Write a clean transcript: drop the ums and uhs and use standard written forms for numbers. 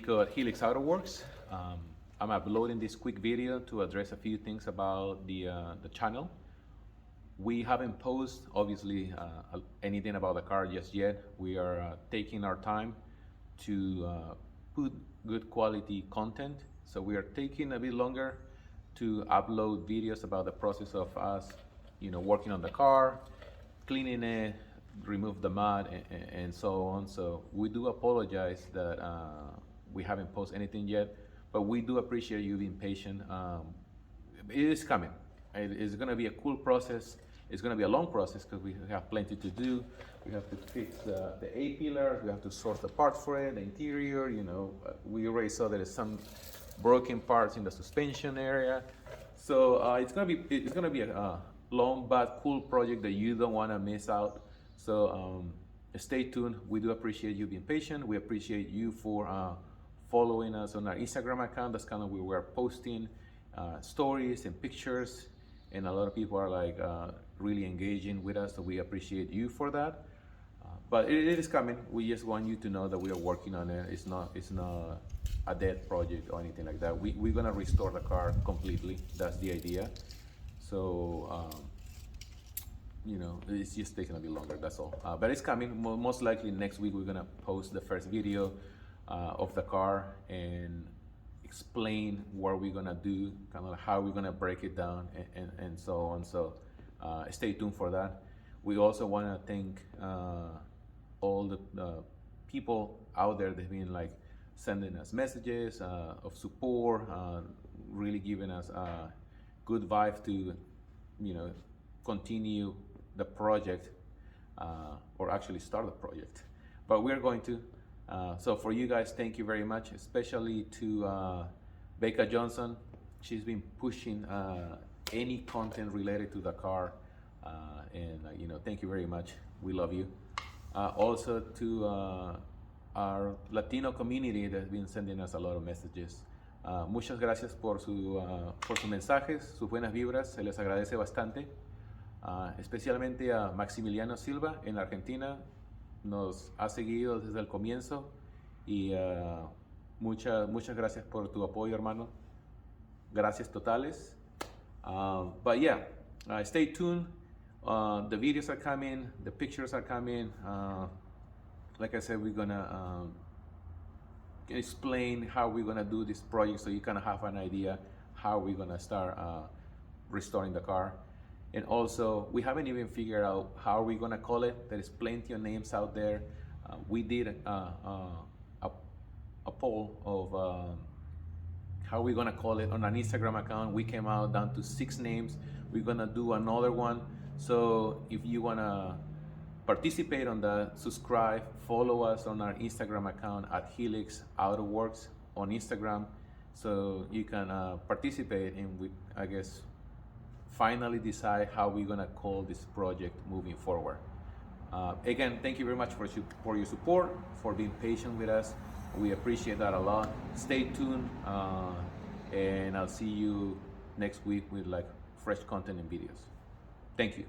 Rico at Helix AutoWorks. I'm uploading this quick video to address a few things about the channel. We haven't posted, obviously, anything about the car just yet. We are taking our time to put good quality content. So we are taking a bit longer to upload videos about the process of us, working on the car, cleaning it, remove the mud, and so on. So we do apologize that we haven't posted anything yet, but we do appreciate you being patient. It is coming. It's going to be a cool process. It's going to be a long process because we have plenty to do. We have to fix the A-pillar. We have to source the parts for it, the interior. We already saw that there's some broken parts in the suspension area. So it's going to be a long but cool project that you don't want to miss out. So stay tuned. We do appreciate you being patient. We appreciate you for following us on our Instagram account. That's kind of where we're posting stories and pictures, and a lot of people are like really engaging with us. So we appreciate you for that. But it is coming. We just want you to know that we are working on it. It's not a dead project or anything like that. We're gonna restore the car completely. That's the idea. So it's just taking a bit longer. That's all. But it's coming. Most likely next week we're gonna post the first video of the car and explain what we're gonna do, kind of how we're gonna break it down, and so on. So stay tuned for that. We also want to thank all the people out there that've been like sending us messages of support, really giving us a good vibe to continue the project, or actually start the project. But we're going to. So for you guys, thank you very much, especially to Becca Johnson. She's been pushing any content related to the car, and thank you very much. We love you. Also to our Latino community that's been sending us a lot of messages. Muchas gracias por sus mensajes, sus buenas vibras, se les agradece bastante. Especialmente a Maximiliano Silva en Argentina, nos ha seguido desde el comienzo, y muchas gracias por tu apoyo, hermano. Gracias totales. But yeah, stay tuned. The videos are coming, the pictures are coming. Like I said, we're gonna explain how we're gonna do this project, so you kind of have an idea how we're gonna start restoring the car. And also, we haven't even figured out how we're gonna call it. There is plenty of names out there. We did a poll of how we're gonna call it on an Instagram account. We came out down to 6 names. We're gonna do another one. So if you wanna participate on that, subscribe, follow us on our Instagram account at Helix AutoWorks on Instagram, so you can participate, and we, I guess, finally decide how we're gonna call this project moving forward. Again, thank you very much for your support, for being patient with us. We appreciate that a lot. Stay tuned, and I'll see you next week with like fresh content and videos. Thank you.